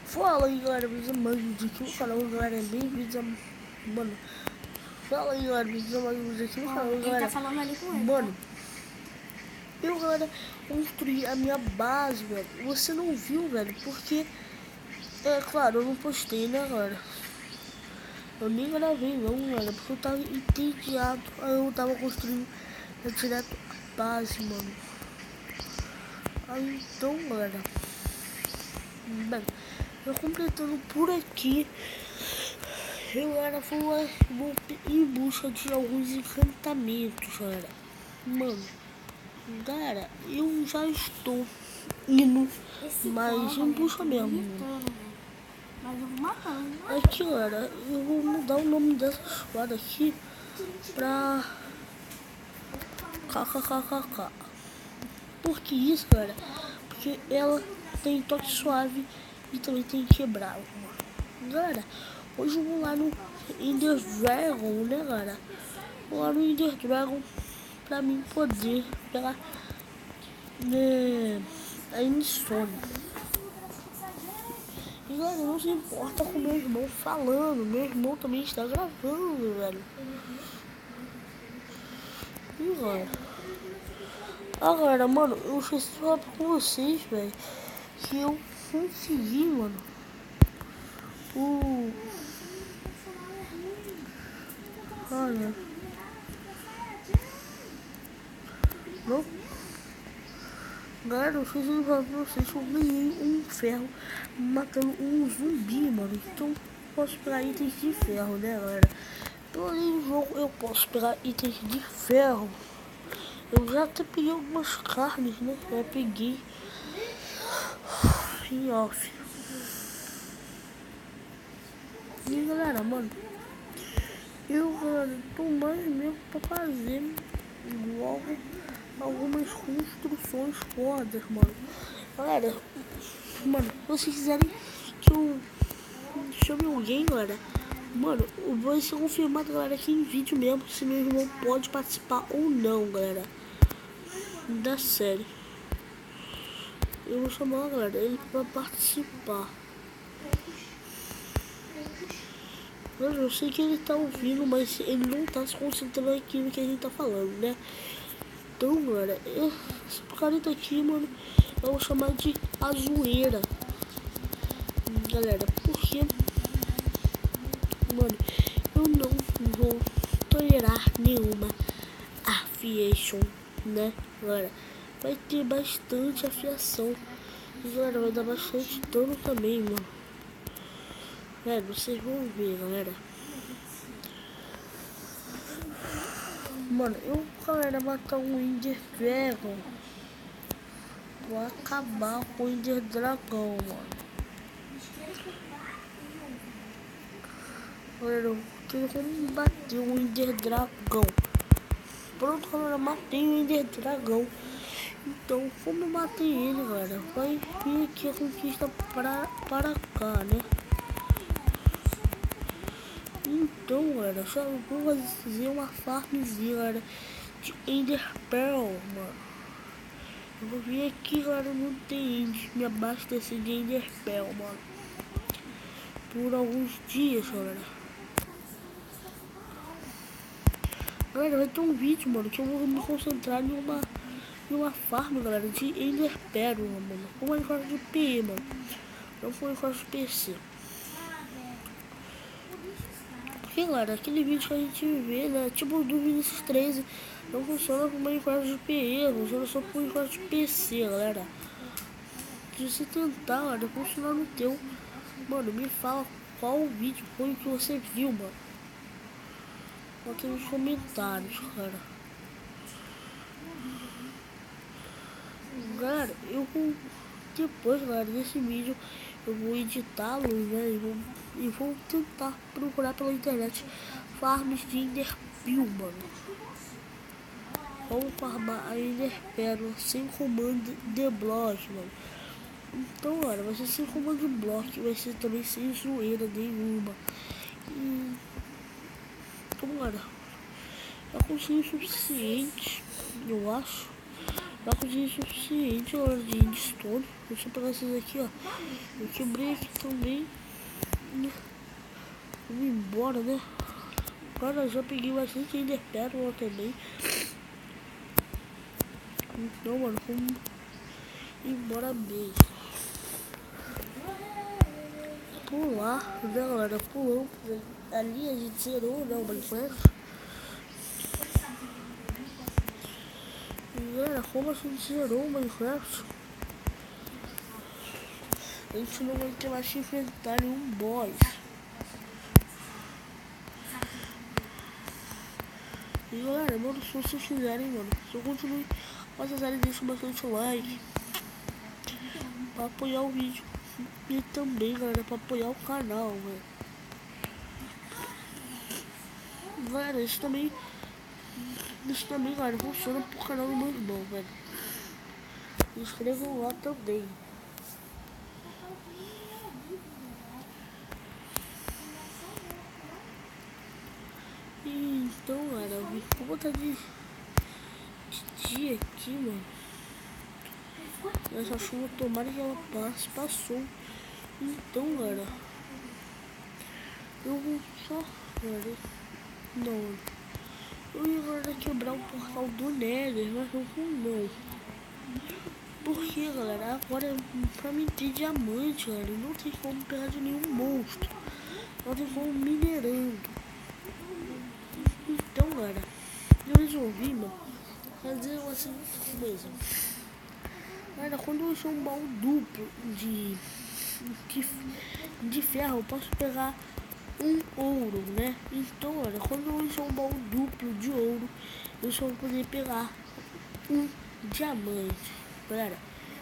Fala aí galera, meus amigos aqui no canal, galera, bem-vindos a... Mano, fala aí galera, meus amigos aqui no canal, galera. Ele tá falando ali com ele, mano, eu, galera, construí a minha base, velho. Você não viu, velho, porque... É claro, eu não postei, né, galera? Eu nem gravei não, galera, porque eu tava entediado. Aí eu tava construindo direto a base, mano. Aí então, galera, bem, eu completando por aqui. Eu vou em busca de alguns encantamentos, galera. Mano, galera, eu já estou indo, mas em busca mesmo, mano. Mas eu vou matando. Aqui, galera, eu vou mudar o nome dessa espada aqui pra KKKKK. Por que isso, galera? Porque ela tem toque suave e também tem quebrar, mano. Galera, hoje eu vou lá no Ender Dragon, né, galera? Vou lá no Ender Dragon pra mim poder pegar a Insônia. E galera, não se importa com meu irmão falando, meu irmão também está gravando, velho. E galera, mano, eu esqueci de falar com vocês, velho, que eu consegui, mano, olha, não, galera, eu esqueci de falar pra vocês que eu ganhei um ferro matando um zumbi, mano. Então posso pegar itens de ferro, né, galera? Pelo jogo eu posso pegar itens de ferro. Eu já até peguei algumas carnes, né? Já peguei em off. E galera, mano, galera, tô mais mesmo pra fazer logo algumas construções fodas, mano. Galera, mano, se vocês quiserem que eu chame alguém, galera, mano, vai ser confirmado, galera, aqui em vídeo mesmo, se meu irmão pode participar ou não, galera, da série. Eu vou chamar, galera, ele pra participar. Eu sei que ele tá ouvindo, mas ele não tá se concentrando aqui no que a gente tá falando, né? Então, galera, esse careta aqui, mano, eu vou chamar de Azoeira. Galera, porque, mano, eu não vou tolerar nenhuma afiação, né, galera? Vai ter bastante afiação. E, galera, vai dar bastante dano também, mano. Velho, vocês vão ver, galera. Mano, eu, galera, matar um Ender Dragon. Vou acabar com o Ender Dragão, mano. Galera, eu tenho como bater o Ender Dragão. Pronto, galera, matei o Ender Dragão. Então, como eu matei ele, galera, vai vir aqui a conquista para cá, né? Então, galera, só vou fazer uma farmzinha, galera, de Ender Pearl, mano. Eu vou vir aqui, galera, no TN, me abastecer de Ender Pearl, mano. Por alguns dias, galera. Galera, vai ter um vídeo, mano, que eu vou me concentrar em uma farm, galera, de Ender Pearl, mano. Com Minecraft de PE, mano. Não foi Minecraft de PC. Porque, galera, aquele vídeo que a gente vê, né, tipo do Vinicius 13, não funciona com Minecraft de PE, funciona só com Minecraft de PC, galera. Se você tentar, galera, funcionar no teu, mano, me fala qual vídeo foi que você viu, mano. Aqui nos comentários, cara. Galera, eu vou depois, galera, desse vídeo eu vou editá-lo, né, e vou tentar procurar pela internet farms de Enderpeel, mano. Vamos farmar a Enderpearl sem comando de block, mano. Então, galera, vai ser sem comando de block, vai ser também sem zoeira nenhuma. Então, galera, eu consegui o suficiente, eu acho. Tá com dinheiro suficiente, olha, de stone. Deixa eu pegar esses aqui, ó. Eu quebrei aqui também. Vamos embora, né? Cara, já peguei bastante Ender Pérola também. Então, mano, vamos embora mesmo. Pular, né, galera? Pulamos. Ali a gente zerou, né, o Minecraft. E, galera, como a gente zerou o Minecraft, a gente não vai ter mais que enfrentar nenhum boss. E, galera, mano, se vocês quiserem, mano, se eu continue fazendo, deixa bastante like pra apoiar o vídeo. E também, galera, pra apoiar o canal, velho. Galera, isso também, galera, funciona pro canal do meu irmão, velho. Inscrevam lá também. E, então, galera, eu vou botar de dia aqui, mano. Essa chuva, tomara que ela passe, passou. Então, galera, eu vou só, galera, não, eu ia agora quebrar o portal do Nether, mas eu não. Porque, galera, agora pra mim ter diamante, galera, não tem como pegar de nenhum monstro. Não tem como minerando. Então, galera, eu resolvi, mano, fazer assim mesmo. Galera, quando eu achar um baú duplo de ferro, eu posso pegar um ouro, né? Então, olha, quando eu achar um baú duplo de ouro, eu só vou poder pegar um diamante. Galera,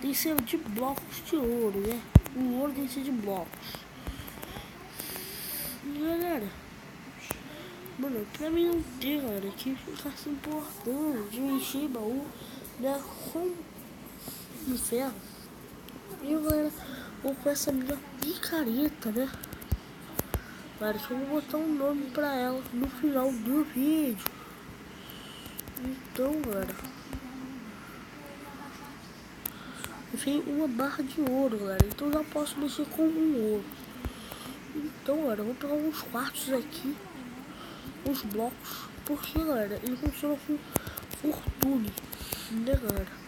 tem que ser de blocos de ouro, né? O ouro tem que ser de blocos. E, galera, mano, pra mim não ter, galera, que ficar se importando de encher baú, né? Com ferro. E, galera, vou com essa minha picareta, né? Galera, eu vou botar um nome pra ela no final do vídeo. Então, galera, eu tenho uma barra de ouro, galera. Então já posso mexer com um ouro. Então, galera, eu vou pegar uns quartos aqui, uns blocos. Porque, galera, ele funciona com fortune, né, galera?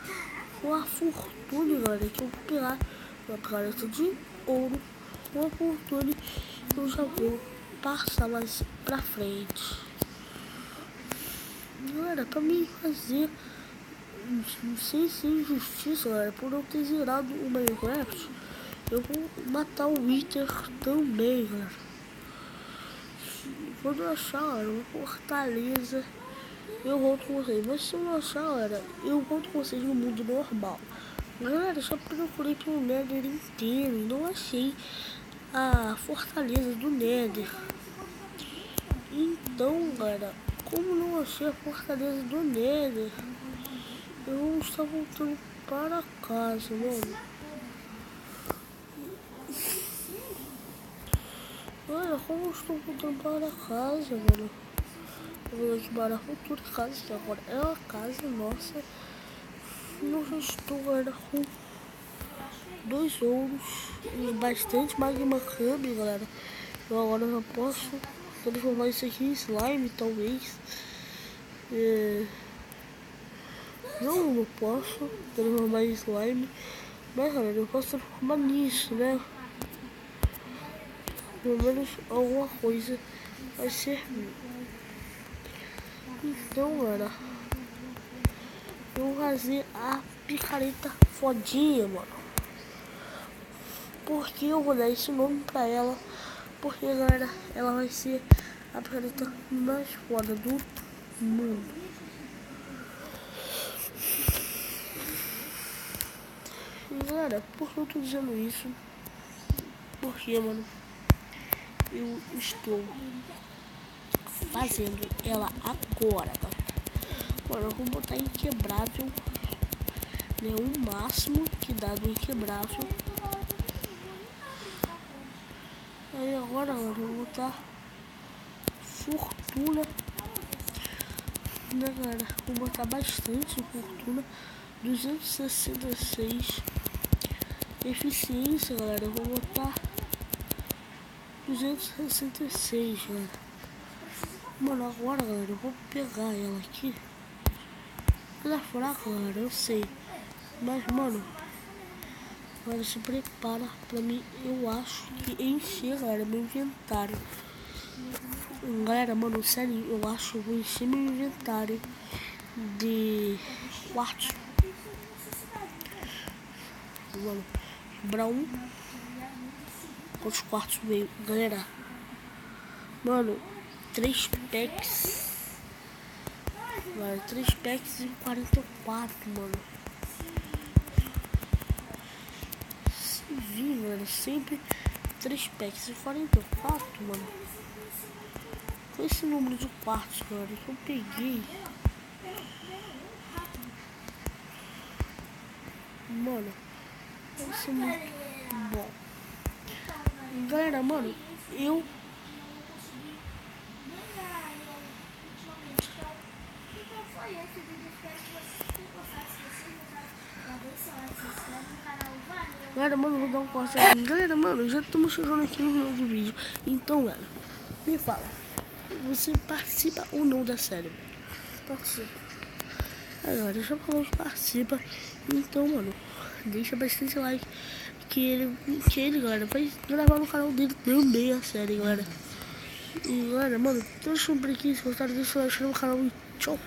Com a fortune, galera, que eu vou pegar uma picareta de ouro, uma fortune, eu já vou passar mais pra frente. Galera, pra mim fazer sem injustiça, galera, por eu ter zerado o Minecraft, eu vou matar o Wither também, galera. Quando eu achar, galera, uma fortaleza, eu volto com vocês. Mas se eu não achar, galera, eu volto com vocês no mundo normal. Galera, só procurei pelo Nether inteiro e não achei a fortaleza do Nether. Então, galera, como não achei a fortaleza do Nether, eu estou voltando para casa, mano. Olha, como eu estou voltando para casa, mano. Eu vou ativar a futura casa, que agora é uma casa nossa. Eu já estou, galera, com 2 ouros e bastante magma cube, galera. Eu agora já posso transformar isso aqui em slime, talvez. Não posso transformar em slime, mas, galera, eu posso transformar nisso, né? Pelo menos alguma coisa vai servir. Então, galera, eu vou fazer a picareta fodinha, mano. Por que eu vou dar esse nome pra ela? Porque, galera, ela vai ser a picareta mais foda do mundo. E, galera, por que eu tô dizendo isso? Porque, mano, eu estou fazendo ela agora, tá? Mano, eu vou botar inquebrável, né? O máximo que dá do inquebrável. Aí agora, mano, eu vou botar fortuna, né, galera? Vou botar bastante fortuna 266. Eficiência, galera, eu vou botar 266, galera. Mano, agora, galera, eu vou pegar ela aqui. Ela é fraca, galera, eu sei. Mas, mano, agora se prepara pra mim. Eu acho que encher, galera, meu inventário. Galera, mano, sério, eu acho que eu vou encher meu inventário de quartzo. Mano, brown. Quantos quartos veio? Galera, mano, 3 packs. Galera, 3 packs e 44, mano. Se vir, mano, sempre 3 packs e 44, mano. Foi esse número de quartos, galera, que eu peguei. Mano, vai ser muito bom. Galera, mano, eu... Galera, mano, vou dar um corte aqui. Galera, mano, já estamos chegando aqui no final do vídeo. Então, galera, me fala, você participa ou não da série? Participa. Agora, já falou que participa. Então, mano, deixa bastante like. Que ele, galera, vai gravar no canal dele também a série, galera. E, galera, mano, deixa um por aqui. Se gostaram, deixa o like no canal e tchau.